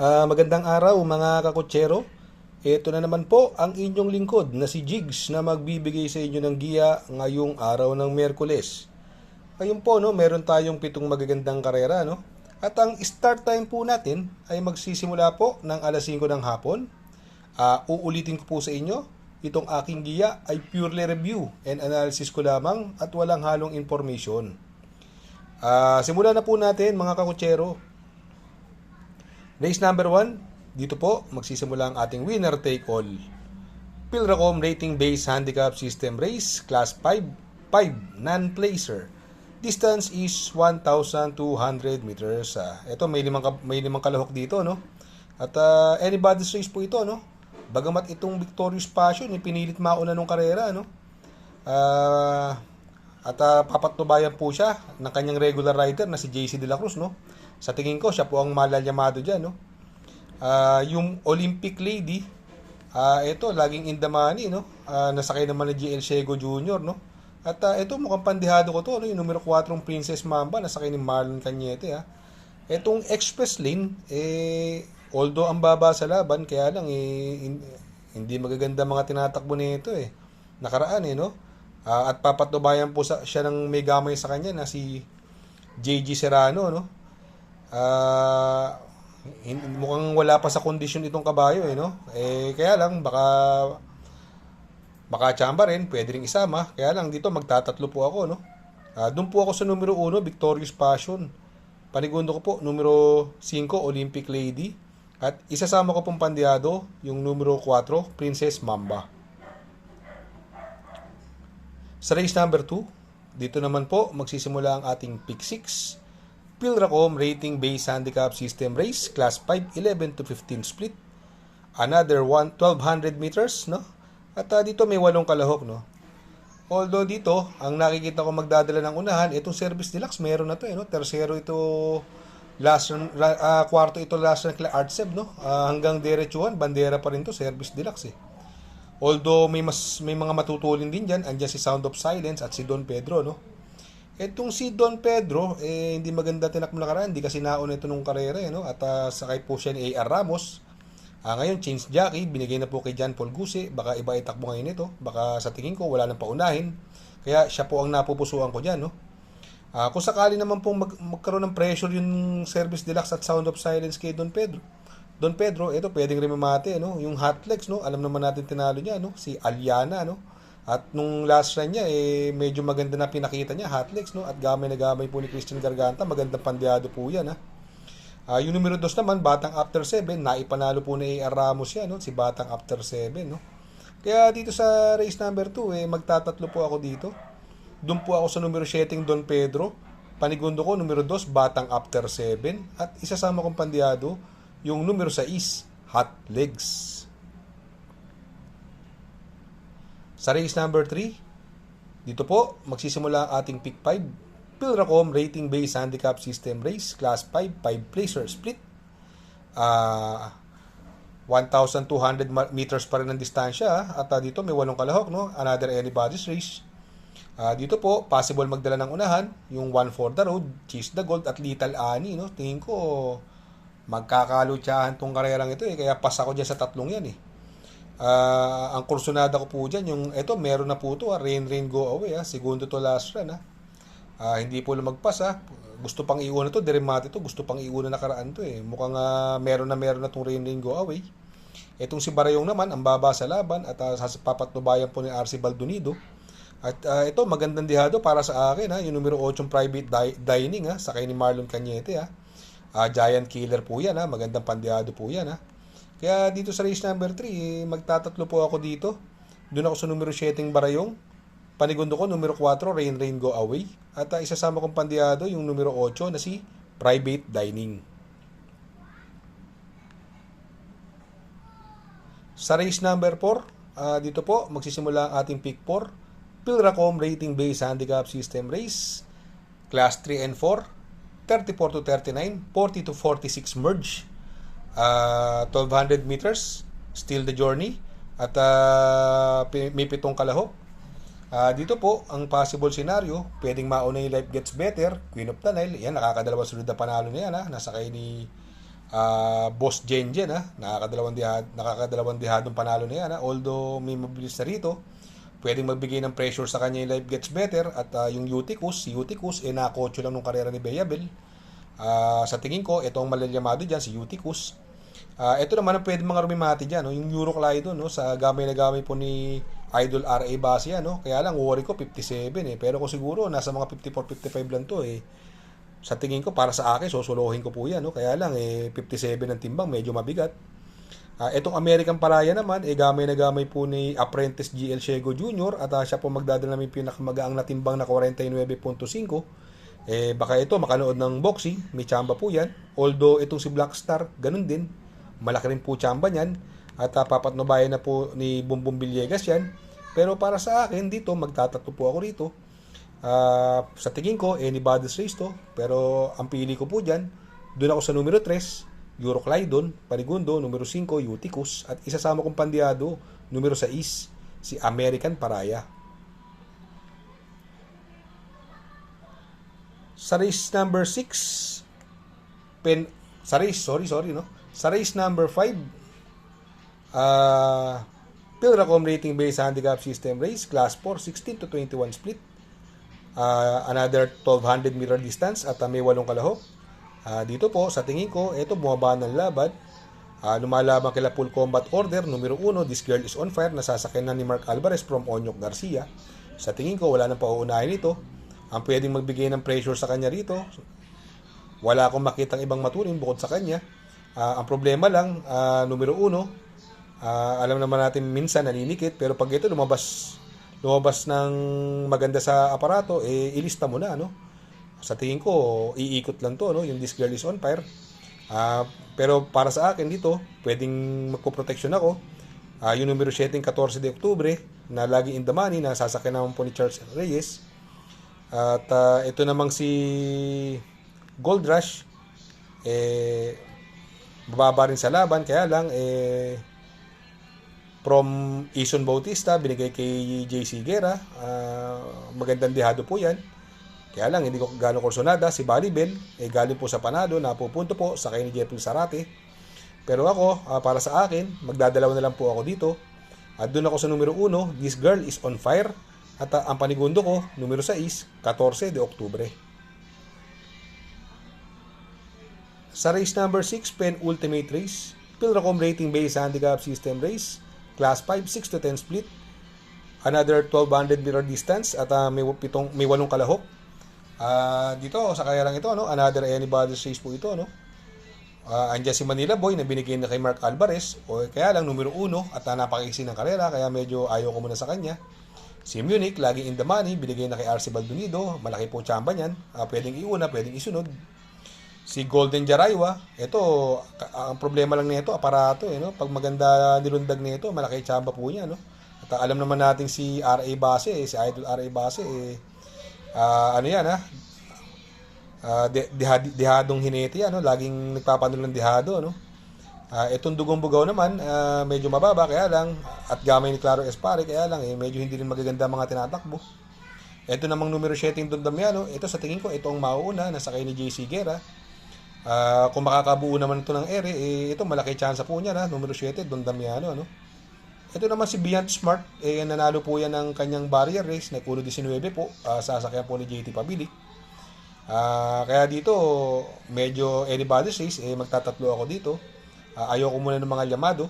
Magandang araw mga kakutsero. Ito na naman po ang inyong lingkod na si Jigs na magbibigay sa inyo ng giya ngayong araw ng Miyerkules. Ngayon po, no, meron tayong 7 magagandang karera, no? At ang start time po natin ay magsisimula po ng alas 5 ng hapon. Uulitin ko po sa inyo, itong aking giya ay purely review and analysis ko lamang at walang halong information. Simulan na po natin mga kakutsero. Race number 1, dito po magsisimula ang ating winner take all. Pilracom rating based handicap system race, class 5 non-placer. Distance is 1,200 meters. Ito may limang kalahok dito, no? At anybody's race po ito, no? Bagamat itong Victorious Passion pinilit mauna nung karera, no? Papatnubayan po siya ng kanyang regular rider na si JC De La Cruz, no? Sa tingin ko, siya po ang malalyamado dyan, no? Yung Olympic Lady, ito, laging in the money, no? Nasakay naman ni GL Ciego Jr., no? At ito, mukhang pandihado ko to, no? Yung numero 4, Princess Mamba, nasakay ni Marlon Cañete, ha? Itong Express Lane, although ang baba sa laban, kaya lang, hindi magaganda mga tinatakbo nito, nakaraan, no? At papatnubayan po siya ng may gamay sa kanya na si JG Serrano, no? Mukhang wala pa sa kondisyon itong kabayo, no? Kaya lang baka tsamba rin, pwede ring isama. Kaya lang dito magtatatlo po ako, no? Doon po ako sa numero 1, Victorious Passion. Panigundo ko po numero 5, Olympic Lady, at isasama ko pong pandiado yung numero 4, Princess Mamba. Sa race number 2, dito naman po magsisimula ang ating pick 6. Pilracom rating based handicap system race, class 5, 11 to 15 split. Another 1,200 meters, no? At dito may 8 kalahok, no? Although dito, ang nakikita ko magdadala ng unahan, itong Service Deluxe, meron na to, no? Tercero ito, kwarto ito last na kila Artseb, no? Hanggang diretsuhan, bandera pa rin to, Service Deluxe, Although may mga matutulin din diyan, andiyan si Sound of Silence at si Don Pedro, no? Etong si Don Pedro, hindi maganda tinakbo na karaan, hindi kasi nauna ito nung karera, no? At sakay po siya ni A.R. Ramos. Ngayon, change jockey, binigay na po kay John Paul Guse, baka iba itakbo ngayon ito, baka sa tingin ko wala nang paunahin, kaya siya po ang napupusuan ko dyan, no? Kung sakali naman pong magkaroon ng pressure yung Service Deluxe at Sound of Silence kay Don Pedro, ito pwedeng rin mamate, no? Yung Hotlegs, no? Alam naman natin tinalo niya, no? Si Aliana, no? At nung last run niya, medyo maganda na pinakita niya, Hotlegs, no? At gamay na gamay po ni Christian Garganta, magandang pandiado po yan, yung numero 2 naman, Batang After 7, naipanalo po ni A.R. Ramos yan, no? Si Batang After 7, no? Kaya dito sa race number 2, magtatatlo po ako dito. Doon po ako sa numero 7, Don Pedro. Panigundo ko, numero 2, Batang After 7. At isasama kong pandiado, yung numero 6, Hotlegs. Sa race number 3, dito po, magsisimula ang ating pick 5. Pilracom rating based handicap system race, class 5, 5-placer split. 1,200 meters pa rin ang distansya, at dito may 8 kalahok, no? Another anybody's race. Dito po, possible magdala ng unahan, yung One for the Road, Chase the Gold, at Little Annie, no? Tingin ko, magkakalutsahan tong karerang ito, kaya pas ako dyan sa tatlong yan, ang kursunada ko po dyan, yung ito, meron na po ito, Rain Go Away, segundo to last run, hindi po lumagpas, gusto pang iuna to, Deremate to, gusto pang iuna nakaraan to, mukhang meron na itong Rain Go Away. Itong si Barayong naman, ang baba sa laban, at papatnubayan po ni RC Baldonido. At ito, magandang dihado para sa akin, yung numero 8 Private Dining, sakay ni Marlon Cañete, Giant Killer po yan, magandang pandihado po yan, Kaya dito sa race number 3, magtatatlo po ako dito. Doon ako sa numero 7 Barayong. Panigundo ko, numero 4, Rain Go Away. At isasama kong pandihado yung numero 8 na si Private Dining. Sa race number 4, dito po, magsisimula ang ating pick 4. Pilracom rating based handicap system race. Class 3 and 4. 34 to 39. 40 to 46 merge. 1,200 meters. Still the journey. At may 7 kalahok. Dito po, ang possible scenario, pwedeng mauna yung Life Gets Better, Queen of the Nile. Yan, nakakadalawang sunod na panalo na yan, nasakay ni Boss Jenjen, nakakadalawang dihadong panalo na yan, ha? Although may mabilis na rito, pwedeng magbigay ng pressure sa kanya yung Life Gets Better at yung si Eutychus, nakotso lang nung karera ni Beyabel. Sa tingin ko, ito ang malalyamado dyan, si Eutychus. Ito naman ang pwede mga rumimati dyan, no? Yung Euroclydon, no? Sa gamay na gamay po ni Idol RA Base yan, no? Kaya lang, worry ko 57 pero kung siguro nasa mga 54-55 lang to sa tingin ko, para sa akin, susuluhin ko po yan, no? Kaya lang, 57 ng timbang, medyo mabigat. Itong American Paraya naman, gamay na gamay po ni Apprentice GL Shego Jr. At siya po magdadala ng pinakamagaang na timbang na 49.5. Baka ito makanood ng boxing, may chamba po yan. Although itong si Blackstar, ganun din, malaki rin po chamba niyan. At papatnubayan na po ni Bumbum Villegas yan. Pero para sa akin, dito, magtatato po ako rito. Sa tingin ko, anybody's race to. Pero ang pili ko po dyan, doon ako sa numero 3, Euroclydon, Panigundo, numero 5, Eutychus, at isasama kong pandiado, numero 6, si American Paraya. Sa race number 6, Sa race number 5, Pilracom rating based handicap system race, class 4, 16 to 21 split. Another 1200 meter distance at may 8 kalahok. Dito po, sa tingin ko, ito bumaba ng laban. Lumalaban kila Full Combat Order, numero 1, This Girl is on Fire, nasasakyan na ni Mark Alvarez from Onyok Garcia. Sa tingin ko, wala nang pauunahin ito. Ang pwedeng magbigay ng pressure sa kanya rito, wala akong makitang ibang maturing bukod sa kanya. Ang problema lang, numero 1, alam naman natin minsan naninikit, pero pag ito lumabas ng maganda sa aparato, ilista mo na, no? Sa tingin ko, iikot lang to, no? Yung This Girl is on Fire. Pero para sa akin dito, pwedeng magpo-protection ako. Yung numero 7, 14 de Oktubre, na lagi in the money, na sasakyan naman po ni Charles Reyes. At ito namang si Gold Rush, bababa rin sa laban, kaya lang, from Ison Bautista, binigay kay JC Guerra. Magandang dihado po yan. Kaya lang, hindi ko gano'ng kursonada. Si Balibel, galing po sa Panado, napupunto po sa kay ni Jeffrey Sarate. Pero ako, para sa akin, magdadalaw na lang po ako dito. At doon ako sa numero 1, This Girl is on Fire. At ang panigundo ko, numero 6, 14 de Oktubre. Sa race number 6, Pen Ultimate Race, Pilracom rating based handicap system race, class 5, 6 to 10 split. Another 1200 meter distance at may 8 kalahok. Dito sa karerang ito, no, another anybody's race po ito, no. Andiyan si Manila Boy na binigay na kay Mark Alvarez, kaya lang numero 1 at napakaiksi ng karera, kaya medyo ayaw ko muna sa kanya. Si Munich, laging in the money, binigay na kay RC Baldonido, malaki po chamba niyan, pwedeng iuna, pwedeng isunod. Si Golden Jaraywa, ito, ang problema lang nito, aparato, no? Pag maganda nilundag nito, malaki chamba po niya, no. At alam naman natin si RA Base, si Idol RA Base, ano yan, dihadong hinete yan, no? Laging nagpapanalo ng dihado, no? Itong Dugong Bugaw naman, medyo mababa, kaya lang, at gamay ni Claro Espare, kaya lang, medyo hindi rin magaganda mga tinatakbo. Ito namang numero 7 Don Damiano, ito sa tingin ko, ito ang mauuna, nasa kay ni JC Guerra. Kung makakabuo naman ito ng ere, ito malaki chance po niya, numero 7 Don Damiano, ano? Ito naman si Beyond Smart, nanalo po yan ng kanyang barrier race, na 1.19 po, sasakyan po ni JT Pabilik. Kaya dito, medyo anybody's race, magtatatlo ako dito. Ayoko muna ng mga llamado.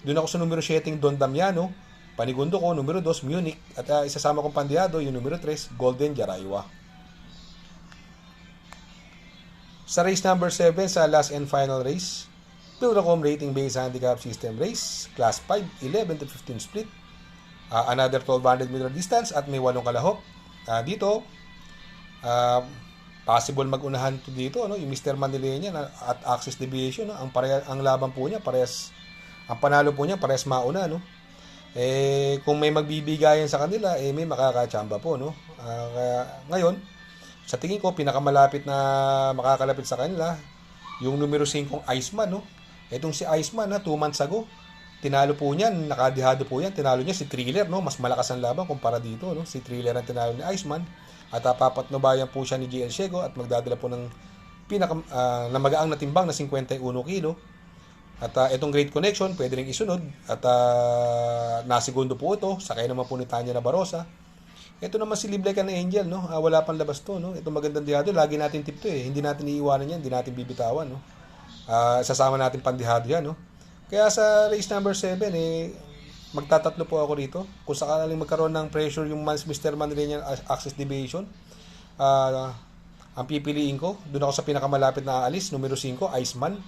Doon ako sa numero 7, Don Damiano. Panigundo ko, numero 2, Munich. At isasama kong pandiado, yung numero 3, Golden Jaraywa. Sa race number 7, sa last and final race, Pilracom rating based handicap system race, class 5, 11 to 15 split. Another 1200 meter distance at may 8 kalahok. Dito, possible mag-unahan to dito, no? Yung Mr. Manilenia at Access Deviation, no? Ang laban po niya, ang panalo po niya, parehas mauna, no? Kung may magbibigayan sa kanila, may makakachamba po, no? Kaya ngayon, sa tingin ko, pinakamalapit na makakalapit sa kanila, yung numero 5, Iceman, no? Itong si Iceman, 2 months ago, tinalo po niyan, nakadihado po yan, tinalo niya si Thriller, no? Mas malakas ang laban kumpara dito, no? Si Thriller ang tinalo ni Iceman. At papatnubayan po siya ni GL Shego at magdadala po ng na magaang na timbang na 51 kilo. At itong Great Connection, pwede rin isunod. At nasigundo po ito. Sakay naman po ni Tanya Nabarosa. Ito naman si Live Like an Angel, no? Wala pang labas to, no? Ito magandang dihado. Lagi natin tip to eh. Hindi natin iiwanan yan. Hindi natin bibitawan, no? Sasama natin pandihado yan, no? Kaya sa race number 7, magtatatlo po ako rito. Kung sakaling magkaroon ng pressure yung Mr. Manriñan Access Deviation, ang pipiliin ko, doon ako sa pinakamalapit na aalis, numero 5, Iceman.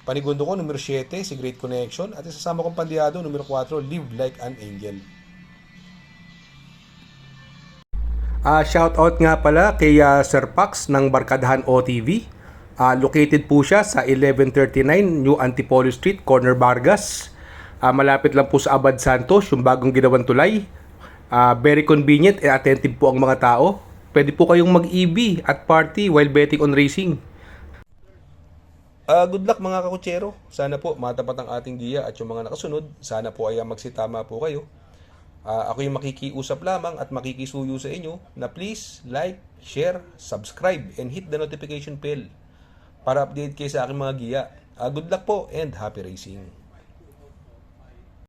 Panigundo ko, numero 7, si Great Connection. At isasama kong pandihado, numero 4, Live Like an Angel. Shoutout nga pala kay Sir Pax ng Barkadahan OTV. Located po siya sa 1139 New Antipolo Street, Corner Vargas. Malapit lang po sa Abad Santos, yung bagong ginawang tulay. Very convenient and attentive po ang mga tao. Pwede po kayong mag-EB at party while betting on racing. Good luck mga kakutsero. Sana po matapat ang ating giya at yung mga nakasunod. Sana po ay magsitama po kayo. Ako yung makikiusap lamang at makikisuyo sa inyo na please like, share, subscribe, and hit the notification bell para update kayo sa aking mga giya. Good luck po and happy racing.